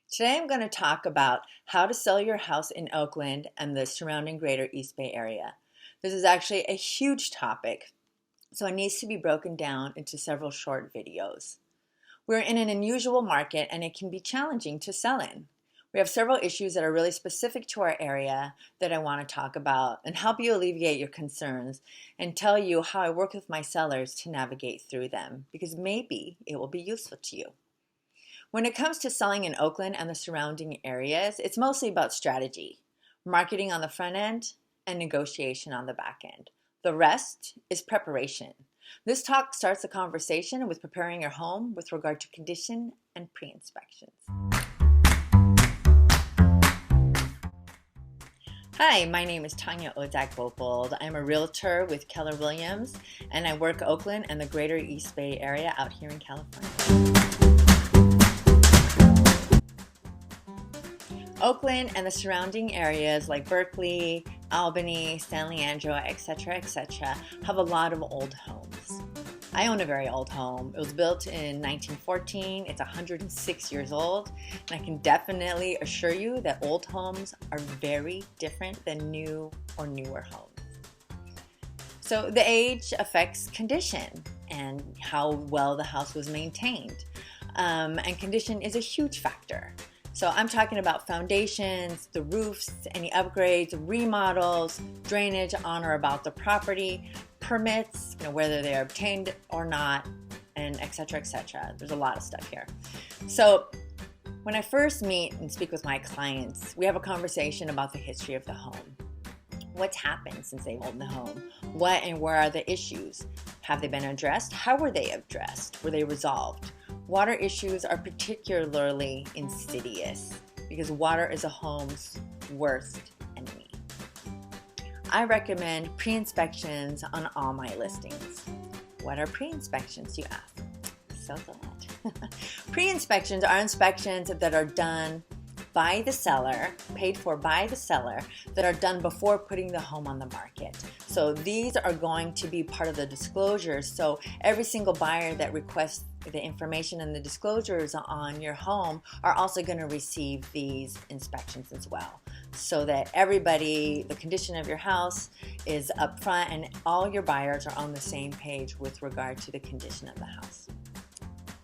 Today I'm going to talk about how to sell your house in Oakland and the surrounding greater East Bay area. This is actually a huge topic, so it needs to be broken down into several short videos. We're in an unusual market and it can be challenging to sell in. We have several issues that are really specific to our area that I want to talk about and help you alleviate your concerns and tell you how I work with my sellers to navigate through them, because maybe it will be useful to you. When it comes to selling in Oakland and the surrounding areas, it's mostly about strategy, marketing on the front end, and negotiation on the back end. The rest is preparation. This talk starts the conversation with preparing your home with regard to condition and pre-inspections. Hi, my name is Tanja Odzak. I'm a realtor with Keller Williams, and I work Oakland and the greater East Bay area out here in California. Oakland and the surrounding areas like Berkeley, Albany, San Leandro, etc., have a lot of old homes. I own a very old home. It was built in 1914. It's 106 years old, and I can definitely assure you that old homes are very different than new or newer homes. So the age affects condition and how well the house was maintained, and condition is a huge factor. So I'm talking about foundations, the roofs, any upgrades, remodels, drainage on or about the property, permits, whether they are obtained or not, and etc. There's a lot of stuff here. So when I first meet and speak with my clients, we have a conversation about the history of the home. What's happened since they've owned the home? What and where are the issues? Have they been addressed? How were they addressed? Were they resolved? Water issues are particularly insidious because water is a home's worst enemy. I recommend pre-inspections on all my listings. What are pre-inspections, you ask? So glad. Pre-inspections are inspections that are done by the seller, paid for by the seller, that are done before putting the home on the market. So these are going to be part of the disclosures. So every single buyer that requests the information and the disclosures on your home are also going to receive these inspections as well, so that everybody, the condition of your house is up front and all your buyers are on the same page with regard to the condition of the house.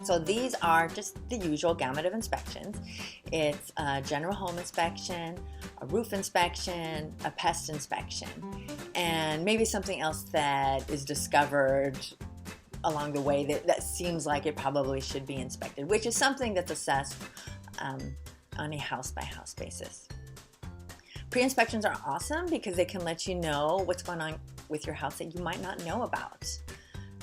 So these are just the usual gamut of inspections. It's a general home inspection, a roof inspection, a pest inspection, and maybe something else that is discovered along the way that seems like it probably should be inspected, which is something that's assessed on a house-by-house basis. Pre-inspections are awesome because they can let you know what's going on with your house that you might not know about.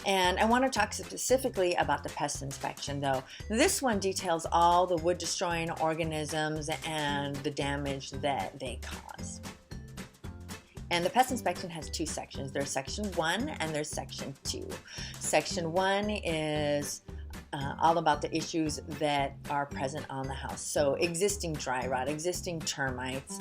And I want to talk specifically about the pest inspection, though. This one details all the wood-destroying organisms and the damage that they cause. And the pest inspection has two sections. There's section 1 and there's section 2. Section 1 is all about the issues that are present on the house. So existing dry rot, existing termites,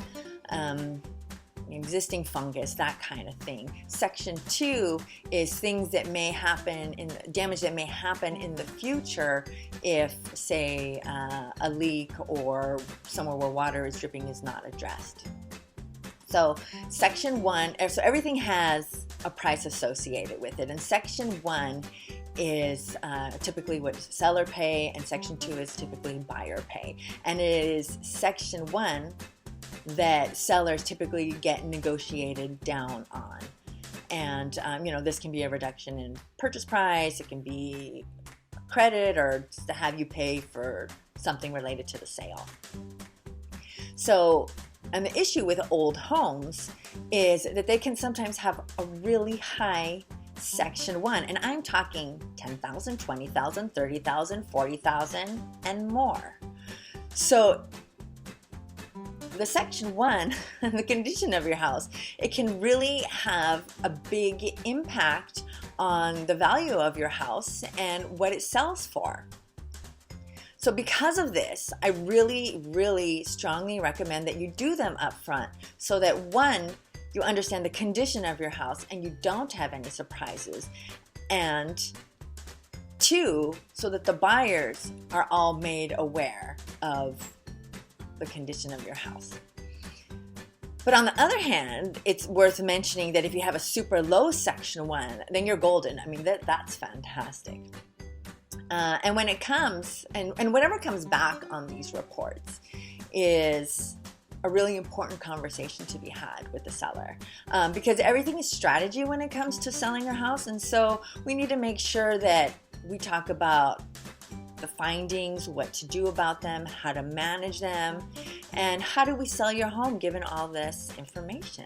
existing fungus, that kind of thing. Section 2 is things that may happen, damage that may happen in the future if, say, a leak or somewhere where water is dripping is not addressed. So section 1, so everything has a price associated with it, and section 1 is typically what seller pay, and section 2 is typically buyer pay. And it is section 1 that sellers typically get negotiated down on. And this can be a reduction in purchase price, it can be credit, or just to have you pay for something related to the sale. So, and the issue with old homes is that they can sometimes have a really high section 1, and I'm talking 10,000, 20,000, 30,000, 40,000, and more. So the section 1, the condition of your house, it can really have a big impact on the value of your house and what it sells for. So because of this, I really strongly recommend that you do them up front, so that 1, you understand the condition of your house and you don't have any surprises, and 2, so that the buyers are all made aware of the condition of your house. But on the other hand, it's worth mentioning that if you have a super low Section 1, then you're golden. I mean, that's fantastic. And when it comes, and whatever comes back on these reports is a really important conversation to be had with the seller, because everything is strategy when it comes to selling your house. And so we need to make sure that we talk about the findings, what to do about them, how to manage them, and how do we sell your home given all this information.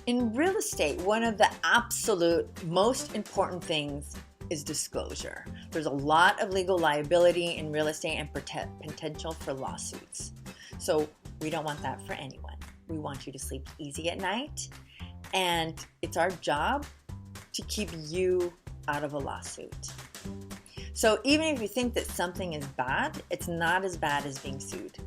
In real estate, one of the absolute most important things is disclosure. There's a lot of legal liability in real estate and potential for lawsuits. So we don't want that for anyone. We want you to sleep easy at night, and it's our job to keep you out of a lawsuit. So even if you think that something is bad, it's not as bad as being sued.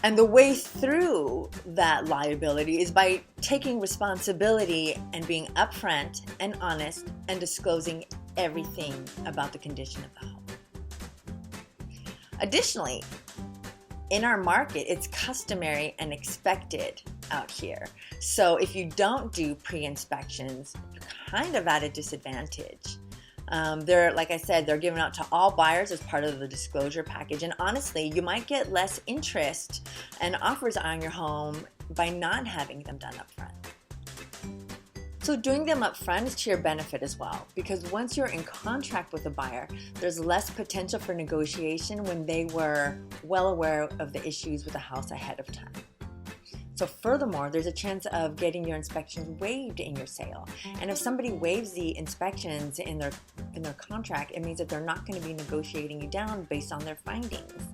And the way through that liability is by taking responsibility and being upfront and honest and disclosing everything about the condition of the home. Additionally, in our market, it's customary and expected out here. So if you don't do pre-inspections, you're kind of at a disadvantage. Like I said, they're given out to all buyers as part of the disclosure package. And honestly, you might get less interest and offers on your home by not having them done up front. So doing them up front is to your benefit as well, because once you're in contract with a buyer, there's less potential for negotiation when they were well aware of the issues with the house ahead of time. So furthermore, there's a chance of getting your inspections waived in your sale. And if somebody waives the inspections in their contract, it means that they're not going to be negotiating you down based on their findings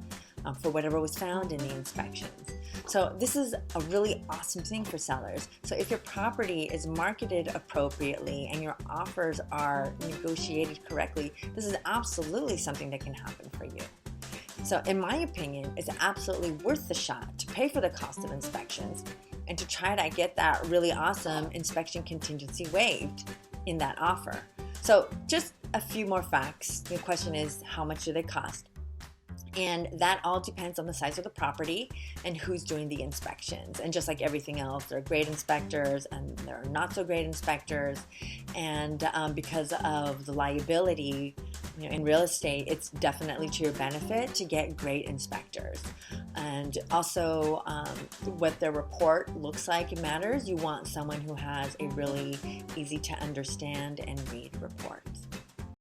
for whatever was found in the inspections. So this is a really awesome thing for sellers. So if your property is marketed appropriately and your offers are negotiated correctly, this is absolutely something that can happen for you. So in my opinion, it's absolutely worth the shot to pay for the cost of inspections and to try to get that really awesome inspection contingency waived in that offer. So just a few more facts. The question is, how much do they cost? And that all depends on the size of the property and who's doing the inspections. And just like everything else, there are great inspectors and there are not so great inspectors. And because of the liability, in real estate, it's definitely to your benefit to get great inspectors. And also what their report looks like matters. You want someone who has a really easy to understand and read report.